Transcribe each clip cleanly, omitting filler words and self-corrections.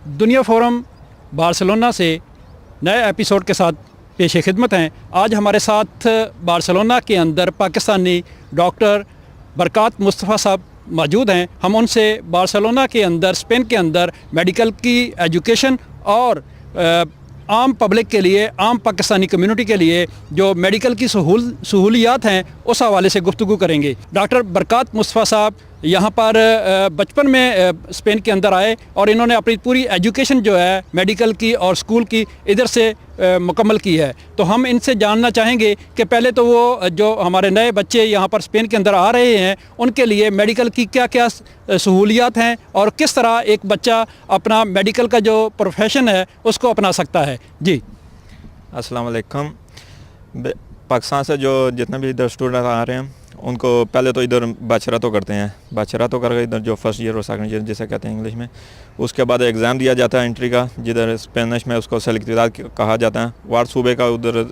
दुनिया forum Barcelona से नए एपिसोड के साथ पेश खिदमत हैं। आज हमारे साथ बार्सिलोना के अंदर पाकिस्तानी डॉक्टर बरकात मुस्तफ़ा साहब मौजूद हैं। हम उनसे बार्सिलोना के अंदर, स्पेन के अंदर मेडिकल की एजुकेशन और आम पब्लिक के लिए, आम पाकिस्तानी कम्युनिटी के लिए जो मेडिकल की सहूलियात हैं उस हवाले से गुफ्तगू करेंगे। डॉक्टर बरकात मुस्तफ़ा साहब यहाँ पर बचपन में स्पेन के अंदर आए और इन्होंने अपनी पूरी एजुकेशन जो है मेडिकल की और स्कूल की इधर से मुकम्मल की है। तो हम इनसे जानना चाहेंगे कि पहले तो वो जो हमारे नए बच्चे यहाँ पर स्पेन के अंदर आ रहे हैं उनके लिए मेडिकल की क्या क्या सहूलियात हैं और किस तरह एक बच्चा अपना मेडिकल का जो प्रोफेशन है उसको अपना सकता है। जी अस्सलाम वालेकुम। पाकिस्तान से जो जितने भी इधर स्टूडेंट आ रहे हैं उनको पहले तो इधर बाचरा तो करते हैं, बाचरा तो करके इधर जो फर्स्ट ईयर और सेकंड ईयर जैसे कहते हैं इंग्लिश में, उसके बाद एग्ज़ाम दिया जाता है एंट्री का, जिधर स्पेनिश में उसको सेलेक्टिदाद कहा जाता है। वार्ड सूबे का उधर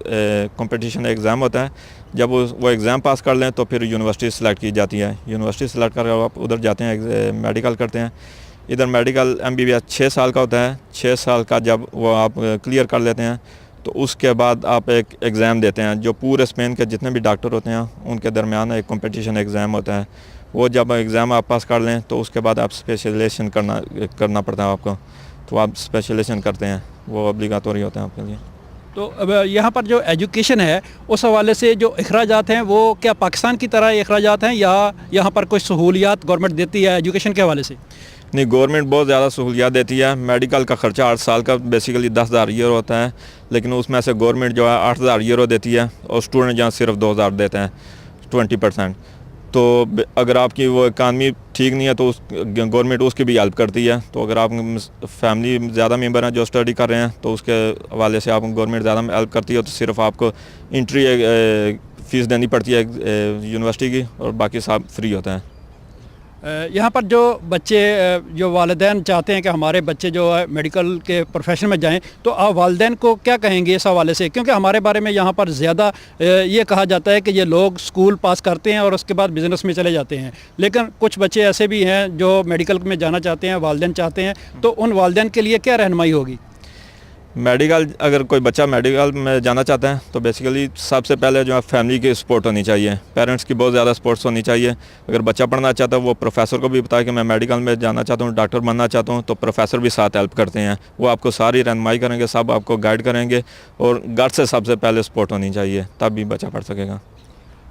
कंपटीशन एग्ज़ाम होता है। जब वो एग्ज़ाम पास कर लें तो फिर यूनिवर्सिटी सेलेक्ट की जाती है। यूनिवर्सिटी सेलेक्ट कर आप उधर जाते हैं, मेडिकल करते हैं। इधर मेडिकल MBBS 6 साल का होता है। 6 साल का जब वो आप क्लियर कर लेते हैं तो उसके बाद आप एक एग्ज़ाम देते हैं। जो पूरे स्पेन के जितने भी डॉक्टर होते हैं उनके दरमियान एक कंपटीशन एग्ज़ाम होता है। वो जब एग्ज़ाम आप पास कर लें तो उसके बाद आप स्पेशलाइजेशन करना पड़ता है आपको, तो आप स्पेशलाइजेशन करते हैं, वो ऑब्लिगाटोरी होता है आपके लिए। तो अब यहाँ पर जो एजुकेशन है उस हवाले से जो अखराजात हैं वो क्या पाकिस्तान की तरह अखराजात हैं या यहाँ पर कोई सहूलियात गवर्नमेंट देती है एजुकेशन के हवाले से? नहीं, गवर्नमेंट बहुत ज़्यादा सहूलियात देती है। मेडिकल का ख़र्चा 8 साल का बेसिकली 10,000 यूरो होता है, लेकिन उसमें से गवर्नमेंट जो है 8,000 यूरो देती है और स्टूडेंट जहाँ सिर्फ 2,000 देते हैं, 20%। तो अगर आपकी वो इकानमी ठीक नहीं है तो गवर्नमेंट उसकी भी हेल्प करती है। तो अगर आप फैमिली ज़्यादा मेंबर हैं जो स्टडी कर रहे हैं तो उसके हवाले से आप गवर्नमेंट ज़्यादा हेल्प करती है। तो सिर्फ आपको इंट्री फ़ीस देनी पड़ती है यूनिवर्सिटी की और बाकी सब फ्री होता है। यहाँ पर जो बच्चे, जो वालिदैन चाहते हैं कि हमारे बच्चे जो है मेडिकल के प्रोफेशन में जाएं, तो आप वालिदैन को क्या कहेंगे इस हवाले से? क्योंकि हमारे बारे में यहाँ पर ज़्यादा ये कहा जाता है कि ये लोग स्कूल पास करते हैं और उसके बाद बिज़नेस में चले जाते हैं, लेकिन कुछ बच्चे ऐसे भी हैं जो मेडिकल में जाना चाहते हैं, वालिदैन चाहते हैं, तो उन वालिदैन के लिए क्या रहनुमाई होगी? मेडिकल, अगर कोई बच्चा मेडिकल में जाना चाहता है तो बेसिकली सबसे पहले जो है फैमिली की सपोर्ट होनी चाहिए, पेरेंट्स की बहुत ज़्यादा सपोर्ट्स होनी चाहिए। अगर बच्चा पढ़ना चाहता है वो प्रोफेसर को भी बताए कि मैं मेडिकल में जाना चाहता हूँ, डॉक्टर बनना चाहता हूँ, तो प्रोफेसर भी साथ हेल्प करते हैं। वो आपको सारी रहनुमाई करेंगे, सब आपको गाइड करेंगे और घर से सबसे पहले सपोर्ट होनी चाहिए, तब भी बच्चा पढ़ सकेगा।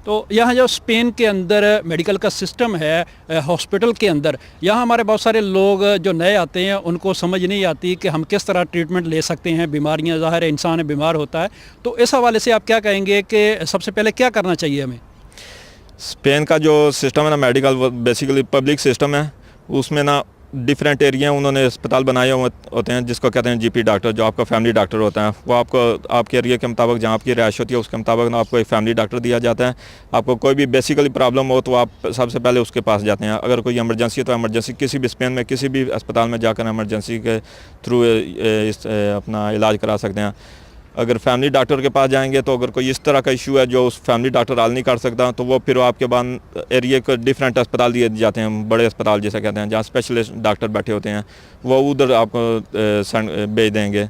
तो यहाँ जो स्पेन के अंदर मेडिकल का सिस्टम है हॉस्पिटल के अंदर, यहाँ हमारे बहुत सारे लोग जो नए आते हैं उनको समझ नहीं आती कि हम किस तरह ट्रीटमेंट ले सकते हैं। बीमारियाँ, ज़ाहिर है इंसान बीमार होता है, तो इस हवाले से आप क्या कहेंगे कि सबसे पहले क्या करना चाहिए हमें? स्पेन का जो सिस्टम है ना मेडिकल, वो बेसिकली पब्लिक सिस्टम है। उसमें ना डिफरेंट एरिया उन्होंने अस्पताल बनाए हुए होते हैं जिसको कहते हैं GP डॉक्टर, जो आपका फैमिली डॉक्टर होता है। वो आपको आपके एरिया के मुताबिक जहाँ आपकी रिहाइश होती है उसके मुताबिक ना आपको एक फैमिली डॉक्टर दिया जाता है। आपको कोई भी बेसिकली प्रॉब्लम हो तो आप सबसे पहले उसके पास जाते हैं। अगर कोई इमरजेंसी है तो इमरजेंसी किसी भी स्पेन में किसी भी अस्पताल में जाकर इमरजेंसी के थ्रू अपना इलाज करा सकते हैं। अगर फैमिली डॉक्टर के पास जाएंगे तो अगर कोई इस तरह का इशू है जो उस फैमिली डॉक्टर हल नहीं कर सकता तो वो फिर आपके बाद एरिया को डिफरेंट अस्पताल दिए जाते हैं, बड़े अस्पताल जैसे कहते हैं, जहाँ स्पेशलिस्ट डॉक्टर बैठे होते हैं, वो उधर आपको भेज देंगे।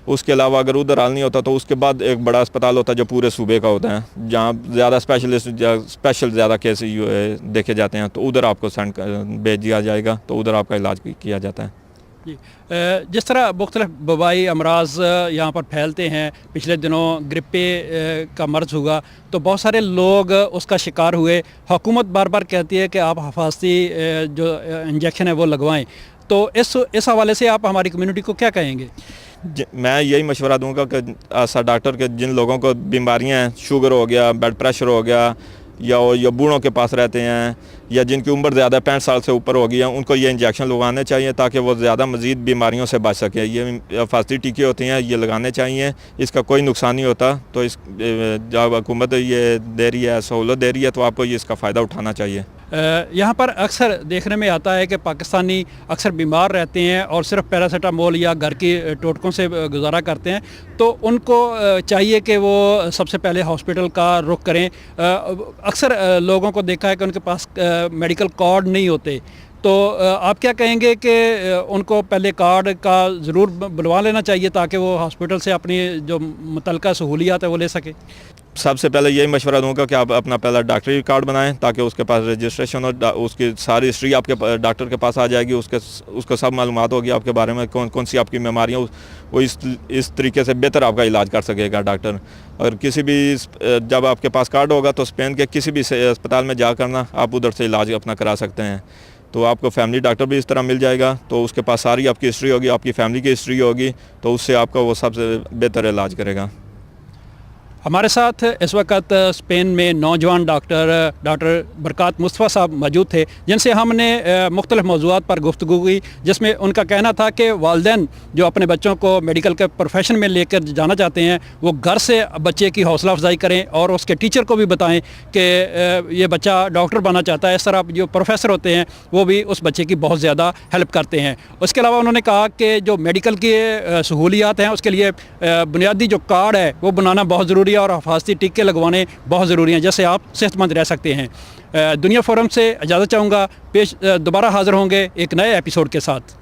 उसके अलावा अगर उधर हल नहीं होता तो उसके बाद एक बड़ा अस्पताल होता है जो पूरे सूबे का होता है, जहाँ ज़्यादा स्पेशल ज़्यादा केस देखे जाते हैं, तो उधर आपको भेज दिया जाएगा, तो उधर आपका इलाज किया जाता है। जी, जिस तरह मुख्तलिफ वबाई अमराज़ यहाँ पर फैलते हैं, पिछले दिनों ग्रिप्पे का मर्ज़ हुआ तो बहुत सारे लोग उसका शिकार हुए। हुकूमत बार बार कहती है कि आप हिफाजती जो इंजेक्शन है वो लगवाएं, तो इस हवाले से आप हमारी कम्युनिटी को क्या कहेंगे? मैं यही मशवरा दूंगा कि ऐसा डॉक्टर के जिन लोगों को बीमारियां हैं, शुगर हो गया, ब्लड प्रेशर हो गया, या बूढ़ों के पास रहते हैं या जिनकी उम्र ज़्यादा 65 साल से ऊपर हो गई है, उनको ये इंजेक्शन लगवाने चाहिए ताकि वो ज़्यादा मज़ीद बीमारियों से बच सकें। ये हिफाजती टीके होते हैं, ये लगाने चाहिए, इसका कोई नुकसान नहीं होता। तो इस जब हुकूमत ये दे रही है, सहूलत दे रही है, तो आपको ये इसका फ़ायदा उठाना चाहिए। यहाँ पर अक्सर देखने में आता है कि पाकिस्तानी अक्सर बीमार रहते हैं और सिर्फ पैरासीटामोल या घर की टोटकों से गुजारा करते हैं, तो उनको चाहिए कि वो सबसे पहले हॉस्पिटल का रुख करें। अक्सर लोगों को देखा है कि उनके पास मेडिकल कार्ड नहीं होते, तो आप क्या कहेंगे कि उनको पहले कार्ड का ज़रूर बुलवा लेना चाहिए ताकि वो हॉस्पिटल से अपनी जो मुतल्लिका सहूलियात है वो ले सके? सबसे पहले यही मशवरा दूंगा कि आप अपना पहला डॉक्टरी कार्ड बनाएं ताकि उसके पास रजिस्ट्रेशन और उसकी सारी हिस्ट्री आपके डॉक्टर के पास आ जाएगी। उसको सब मालूमात होगी आपके बारे में, कौन कौन सी आपकी बीमारियाँ, वो इस तरीके से बेहतर आपका इलाज कर सकेगा डॉक्टर। और किसी भी जब आपके पास कार्ड होगा तो स्पेन के किसी भी अस्पताल में जा करना आप उधर से इलाज अपना करा सकते हैं। तो आपको फैमिली डॉक्टर भी इस तरह मिल जाएगा, तो उसके पास सारी आपकी हिस्ट्री होगी, आपकी फैमिली की हिस्ट्री होगी, तो उससे आपका वो सबसे बेहतर इलाज करेगा। हमारे साथ इस वक्त स्पेन में नौजवान डॉक्टर बरकात मुस्तफ़ा साहब मौजूद थे, जिनसे हमने मुख्तलिफ़ मौज़ूआत पर गुफ्तगू की, जिसमें उनका कहना था कि वालिदैन जो अपने बच्चों को मेडिकल के प्रोफेशन में लेकर जाना चाहते हैं वो घर से बच्चे की हौसला अफजाई करें और उसके टीचर को भी बताएं कि ये बच्चा डॉक्टर बनना चाहता है। इस तरह जो प्रोफेसर होते हैं वो भी उस बच्चे की बहुत ज़्यादा हेल्प करते हैं। उसके अलावा उन्होंने कहा कि जो मेडिकल की सहूलियात हैं उसके लिए बुनियादी जो कार्ड है वो बनाना बहुत ज़रूरी और हिफाजती टीके लगवाने बहुत ज़रूरी हैं, जैसे आप सेहतमंद रह सकते हैं। दुनिया फोरम से इजाज़त चाहूँगा। दोबारा हाज़िर होंगे एक नए एपिसोड के साथ।